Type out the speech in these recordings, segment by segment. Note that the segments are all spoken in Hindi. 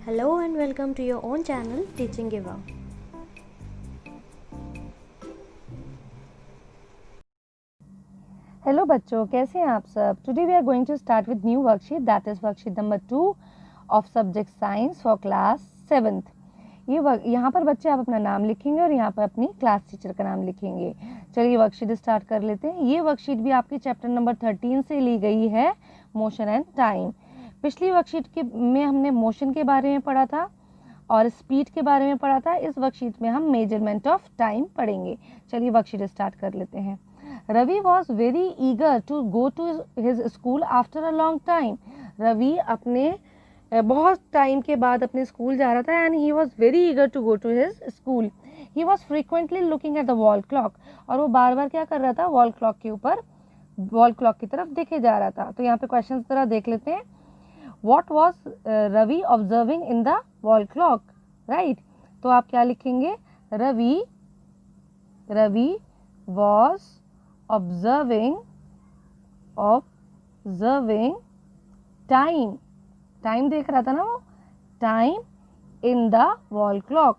Hello and welcome to your own channel Teaching Eva. Hello बच्चों, कैसे हैं आप सब। Today we are going to start with new worksheet, that is worksheet number 2 of subject science for class 7th। यहाँ पर बच्चे आप अपना नाम लिखेंगे और यहाँ पर अपनी क्लास टीचर का नाम लिखेंगे। चलिए वर्कशीट स्टार्ट कर लेते हैं। ये वर्कशीट भी आपके चैप्टर नंबर 13 से ली गई है, मोशन एंड टाइम। पिछली वर्कशीट के में हमने मोशन के बारे में पढ़ा था और स्पीड के बारे में पढ़ा था। इस वर्कशीट में हम मेजरमेंट ऑफ टाइम पढ़ेंगे। चलिए वर्कशीट स्टार्ट कर लेते हैं। Ravi was very eager to go to his school after a long time. Ravi अपने बहुत टाइम के बाद अपने स्कूल जा रहा था and he was very eager to go to his school. He was frequently looking at the wall clock, और वो बार बार क्या कर रहा था, वॉल क्लॉक के ऊपर, वॉल क्लॉक की तरफ देखे जा रहा था। तो यहाँ पे क्वेश्चन जरा देख लेते हैं। What was Ravi observing in the wall clock? Right? तो आप क्या लिखेंगे? Ravi was observing time. Time देख रहा था ना वो? Time in the wall clock.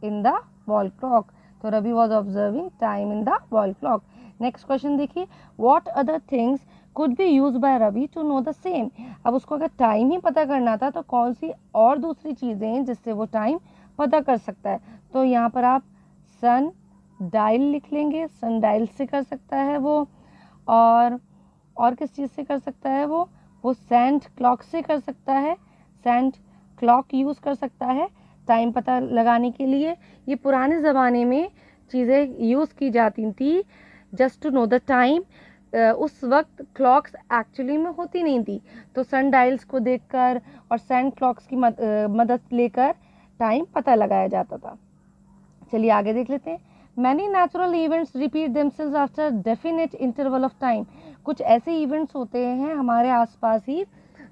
In the wall clock. तो Ravi was observing time in the wall clock. Next question देखिए। What other things could be used by Ravi to know the same? अब उसको अगर टाइम ही पता करना था तो कौन सी और दूसरी चीज़ें हैं जिससे वो टाइम पता कर सकता है। तो यहाँ पर आप सन डायल लिख लेंगे। सन डायल से कर सकता है वो, और किस चीज़ से कर सकता है वो सैंड क्लॉक से कर सकता है। सैंड क्लॉक यूज़ कर सकता है टाइम पता लगाने के लिए। ये पुराने ज़माने में चीज़ें यूज़ की जाती थी just to know the time. उस वक्त क्लॉक्स एक्चुअली में होती नहीं थी, तो सन डायल्स को देखकर और सैंड क्लॉक्स की मदद लेकर टाइम पता लगाया जाता था। चलिए आगे देख लेते हैं। Many natural events repeat themselves after definite interval of time. कुछ ऐसे इवेंट्स होते हैं हमारे आसपास ही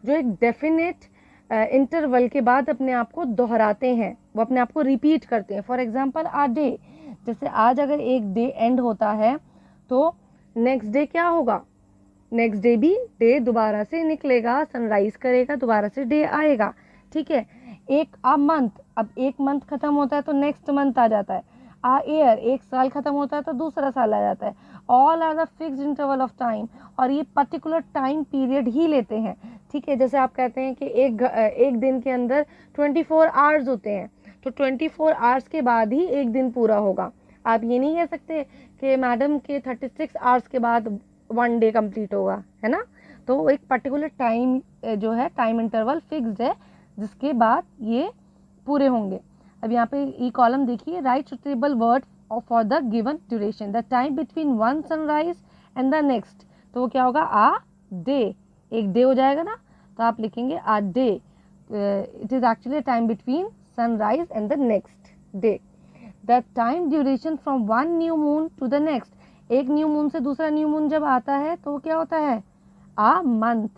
जो एक डेफिनेट इंटरवल के बाद अपने आप को दोहराते हैं, वो अपने आप को रिपीट करते हैं। फॉर एग्जाम्पल आ डे, जैसे आज अगर एक डे एंड होता है तो नेक्स्ट डे क्या होगा, नेक्स्ट डे भी डे दोबारा से निकलेगा, सनराइज करेगा, दोबारा से डे आएगा। ठीक है। एक आ मंथ, अब एक मंथ खत्म होता है तो नेक्स्ट मंथ आ जाता है। आ ईयर, एक साल खत्म होता है तो दूसरा साल आ जाता है। All are the fixed interval of time, और ये पर्टिकुलर टाइम पीरियड ही लेते हैं। ठीक है। जैसे आप कहते हैं कि एक दिन के अंदर 24 आवर्स होते हैं, तो 24 आवर्स के बाद ही एक दिन पूरा होगा। आप ये नहीं कह सकते कि मैडम के 36 आवर्स के बाद 1 डे कंप्लीट होगा, है ना। तो एक पर्टिकुलर टाइम जो है, टाइम इंटरवल फिक्स्ड है जिसके बाद ये पूरे होंगे। अब यहाँ पे ई कॉलम देखिए। Right suitable word for the given duration, the time between one sunrise and the next. तो वो क्या होगा, आ डे, एक डे हो जाएगा ना, तो आप लिखेंगे a day. It is actually time between sunrise and the next day. The time duration from one new moon to the next, एक न्यू मून से दूसरा न्यू मून जब आता है तो क्या होता है, आ मंथ,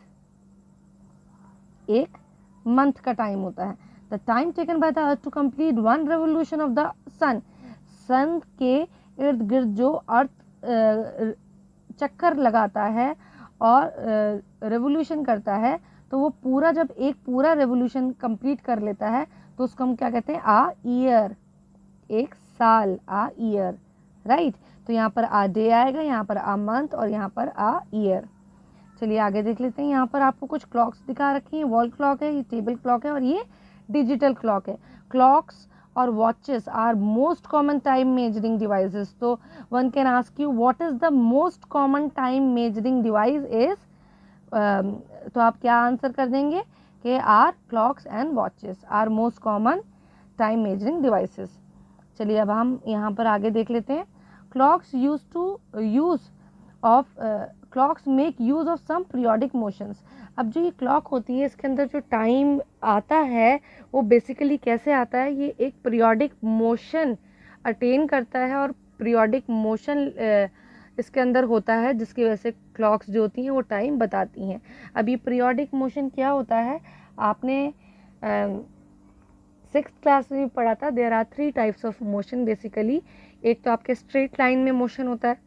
एक मंथ का टाइम होता है। The time taken by the earth to complete one revolution of the sun, sun के इर्द गिर्द जो अर्थ चक्कर लगाता है और रेवोल्यूशन करता है, तो वो पूरा जब एक पूरा रेवोल्यूशन कंप्लीट कर लेता है तो उसको हम क्या कहते हैं, आ ईयर, एक साल, आ ईयर। राइट। तो यहाँ पर आ डे आएगा, यहाँ पर आ मंथ और यहाँ पर आ ईयर। चलिए आगे देख लेते हैं। यहाँ पर आपको कुछ क्लॉक्स दिखा रखी हैं। वॉल क्लॉक है, ये टेबल क्लॉक है और ये डिजिटल क्लॉक है। क्लॉक्स और watches are most common time measuring devices. तो one can ask you what is the most common time measuring device is, तो आप क्या आंसर कर देंगे कि are clocks and watches are most common time measuring devices. चलिए अब हम यहाँ पर आगे देख लेते हैं। Clocks clocks make use of some periodic motions. अब जो ये क्लॉक होती है इसके अंदर जो टाइम आता है वो बेसिकली कैसे आता है, ये एक पीरियोडिक मोशन अटेन करता है और पीरियोडिक मोशन इसके अंदर होता है जिसकी वजह से क्लॉक्स जो होती हैं वो टाइम बताती हैं। अब ये पीरियोडिक मोशन क्या होता है, आपने 6th क्लास में भी पढ़ा था। There are 3 types of motion basically. एक तो आपके स्ट्रेट लाइन में मोशन होता है,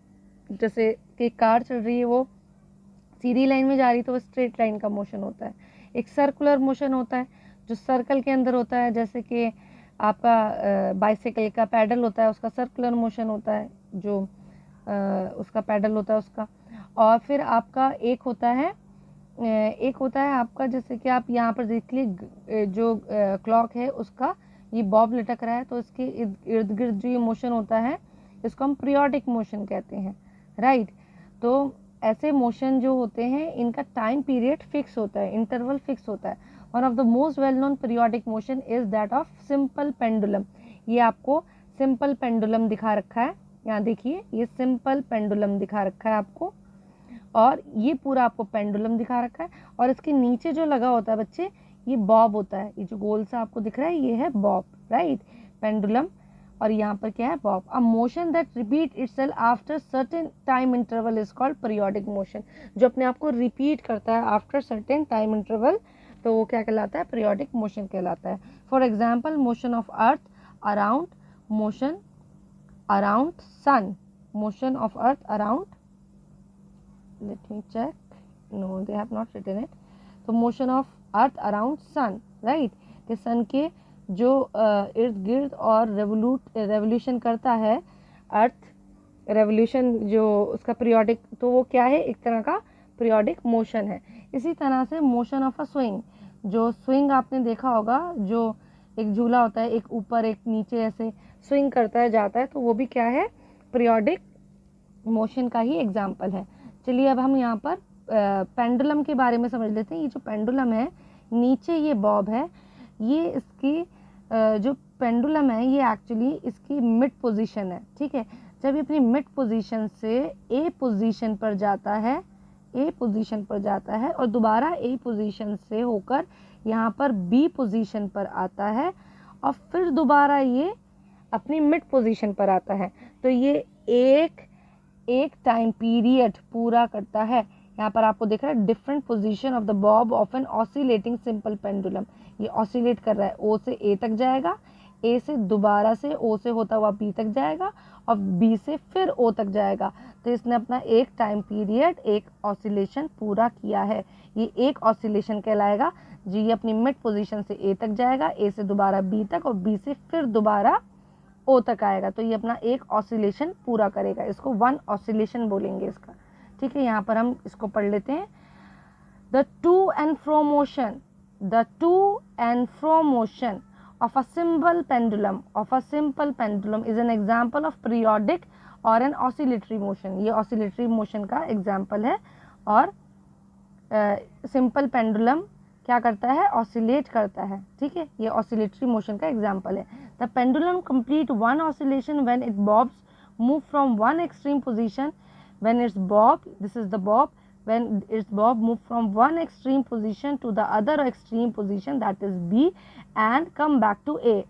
जैसे कि कार चल रही है वो सीधी लाइन में जा रही है तो वो स्ट्रेट लाइन का मोशन होता है। एक सर्कुलर मोशन होता है जो सर्कल के अंदर होता है, जैसे कि आपका बाइसाइकिल का पैडल होता है, उसका सर्कुलर मोशन होता है, जो उसका पैडल होता है उसका। और फिर आपका एक होता है आपका, जैसे कि आप यहाँ पर देख लीजिए जो क्लॉक है उसका ये बॉब लटक रहा है, तो इसके इर्द गिर्द जो ये मोशन होता है इसको हम पीरियोडिक मोशन कहते हैं, राइट। तो ऐसे मोशन जो होते हैं इनका टाइम पीरियड फिक्स होता है, इंटरवल फिक्स होता है। One of the most well known periodic motion is that of simple pendulum. ये आपको सिंपल पेंडुलम दिखा रखा है, यहाँ देखिए ये सिंपल पेंडुलम दिखा रखा है आपको, और ये पूरा आपको पेंडुलम दिखा रखा है। और इसके नीचे जो लगा होता है बच्चे, ये बॉब होता है, ये जो गोल सा आपको दिख रहा है ये है बॉब, राइट, पेंडुलम। और यहाँ पर क्या है, Bob. A motion that repeat itself after certain time interval is called periodic motion. जो अपने आप को रिपीट करता है आफ्टर सर्टेन टाइम इंटरवल, तो वो क्या कहलाता है, पीरियोडिक मोशन कहलाता है। For example motion of earth around, motion around sun, motion of earth around, let me check, no they have not written it. तो motion of earth around sun, right, कि सन के जो इर्द गिर्द और रेवोल्यूशन करता है, अर्थ रेवोल्यूशन जो उसका पीरियोडिक, तो वो क्या है, एक तरह का पीरियोडिक मोशन है। इसी तरह से मोशन ऑफ अ स्विंग, जो स्विंग आपने देखा होगा, जो एक झूला होता है, एक ऊपर एक नीचे ऐसे स्विंग करता है जाता है, तो वो भी क्या है, पीरियोडिक मोशन का ही एग्जाम्पल है। चलिए अब हम यहाँ पर पेंडुलम के बारे में समझ लेते हैं। ये जो पेंडुलम है, नीचे ये बॉब है, ये इसकी जो पेंडुलम है ये एक्चुअली इसकी मिड पोजीशन है, ठीक है। जब ये अपनी मिड पोजीशन से ए पोजीशन पर जाता है, ए पोजीशन पर जाता है और दोबारा ए पोजीशन से होकर यहाँ पर बी पोजीशन पर आता है और फिर दोबारा ये अपनी मिड पोजीशन पर आता है, तो ये एक टाइम पीरियड पूरा करता है। यहाँ पर आपको दिख रहा है different position of the bob of an oscillating simple pendulum. ये ऑसिलेट कर रहा है, ओ से ए तक जाएगा, ए से दोबारा से ओ से होता हुआ बी तक जाएगा और बी से फिर ओ तक जाएगा। तो इसने अपना एक टाइम पीरियड, एक ऑसिलेशन पूरा किया है। ये एक ऑसिलेशन कहलाएगा जी। ये अपनी मिड पोजीशन से ए तक जाएगा, ए से दोबारा बी तक और बी से फिर दोबारा ओ तक आएगा, तो ये अपना एक ऑसिलेशन पूरा करेगा। इसको वन ऑसिलेशन बोलेंगे इसका, ठीक है। यहाँ पर हम इसको पढ़ लेते हैं। The two and fro motion, the two and fro motion of a simple pendulum is an example of periodic or an oscillatory motion। ये oscillatory motion का example है। और simple pendulum क्या करता है, oscillate करता है, ठीक है। ये oscillatory motion का example है। The pendulum complete one oscillation when it bobs move from one extreme position, when its bob, this is the bob, when its bob move from one extreme position to the other extreme position, that is B, and come back to A,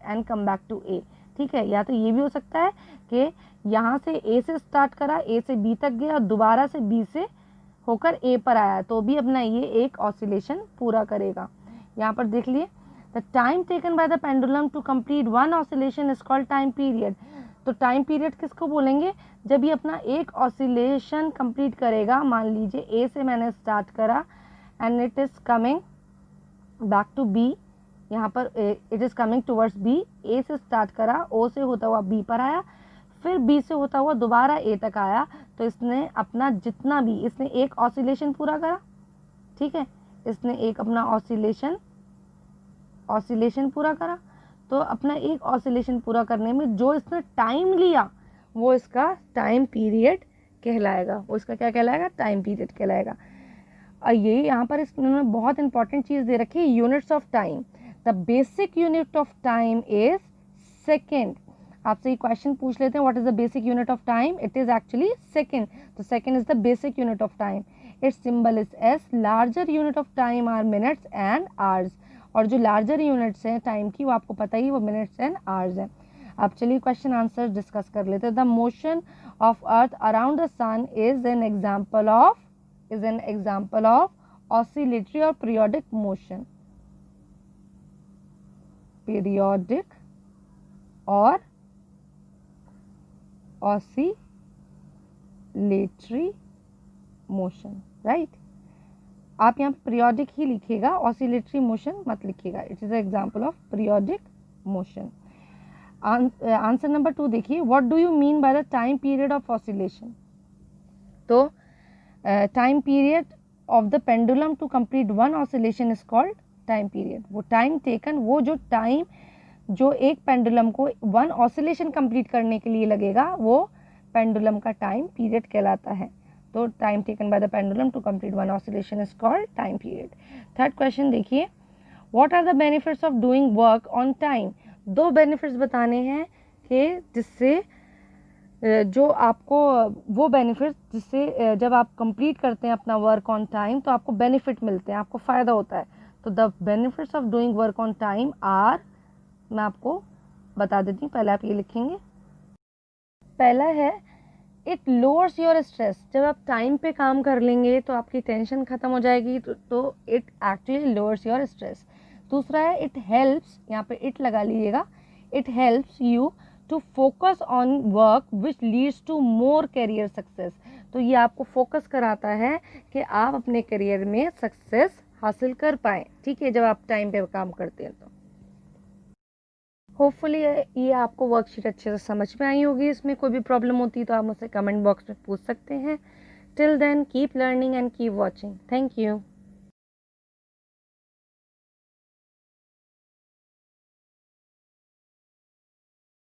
ठीक है। या तो ये भी हो सकता है कि यहाँ से A से स्टार्ट करा, A से B तक गया और दोबारा से B से होकर A पर आया, तो भी अपना ये एक ऑसिलेशन पूरा करेगा। यहाँ पर देख लिए, the time taken by the pendulum to complete one oscillation is called time period. तो टाइम पीरियड किसको बोलेंगे, जब ये अपना एक ऑसिलेशन कंप्लीट करेगा। मान लीजिए ए से मैंने स्टार्ट करा and it is coming back to B, यहाँ पर it is coming towards B. A से स्टार्ट करा, ओ से होता हुआ बी पर आया, फिर बी से होता हुआ दोबारा ए तक आया, तो इसने अपना जितना भी, इसने एक ऑसिलेशन पूरा करा, ठीक है। इसने एक अपना ऑसिलेशन पूरा करा, तो अपना एक ऑसिलेशन पूरा करने में जो इसने टाइम लिया वो इसका टाइम पीरियड कहलाएगा। वो इसका क्या कहलाएगा, टाइम पीरियड कहलाएगा। और ये यहाँ पर इन्होंने बहुत इंपॉर्टेंट चीज़ दे रखी है, units of time. The basic unit of time is second. आपसे ये क्वेश्चन पूछ लेते हैं, what is the basic unit of time, it is actually second. तो second is the basic unit of time. Its symbol is S. Larger unit of time are minutes and hours. और जो लार्जर यूनिट्स हैं टाइम की, वो आपको पता ही, वो मिनट्स एंड आवर्स हैं। अब चलिए क्वेश्चन आंसर डिस्कस कर लेते हैं। The motion of earth around the sun is an example of oscillatory और पीरियोडिक मोशन। पीरियोडिक और ऑसिलेटरी, 'oscillatory' motion, right? आप यहाँ पे पीरियोडिक ही लिखिएगा, ऑसिलेटरी मोशन मत लिखिएगा. It is example of periodic motion. Answer number 2 देखिए, what do you mean by the time period of oscillation. तो time period of the pendulum to complete one oscillation is called time period. वो टाइम टेकन, वो जो टाइम जो एक पेंडुलम को वन ऑसिलेशन कंप्लीट करने के लिए लगेगा, वो पेंडुलम का टाइम पीरियड कहलाता है. तो time taken by the pendulum to complete one oscillation is called time period. Third question देखिए, what are the benefits of doing work on time. 2 benefits बताने हैं कि जिससे जो आपको वो बेनिफिट्स जिससे जब आप कंप्लीट करते हैं अपना वर्क ऑन टाइम तो आपको बेनिफिट मिलते हैं, आपको फ़ायदा होता है. तो the benefits of doing work on time are, मैं आपको बता देती हूँ, पहले आप ये लिखेंगे. पहला है इट लोअर्स योर स्ट्रेस. जब आप टाइम पे काम कर लेंगे तो आपकी टेंशन ख़त्म हो जाएगी, तो it actually lowers your stress. दूसरा है इट हेल्प्स, यहाँ पे इट लगा लीजिएगा, it helps you to focus on work which leads to more career success. तो ये आपको फोकस कराता है कि आप अपने करियर में सक्सेस हासिल कर पाएँ. ठीक है, जब आप टाइम पे काम करते हैं तो होपफुली ये आपको वर्कशीट अच्छे से समझ में आई होगी. इसमें कोई भी प्रॉब्लम होती है तो आप मुझसे कमेंट बॉक्स में पूछ सकते हैं. Till then keep learning and keep watching. Thank you.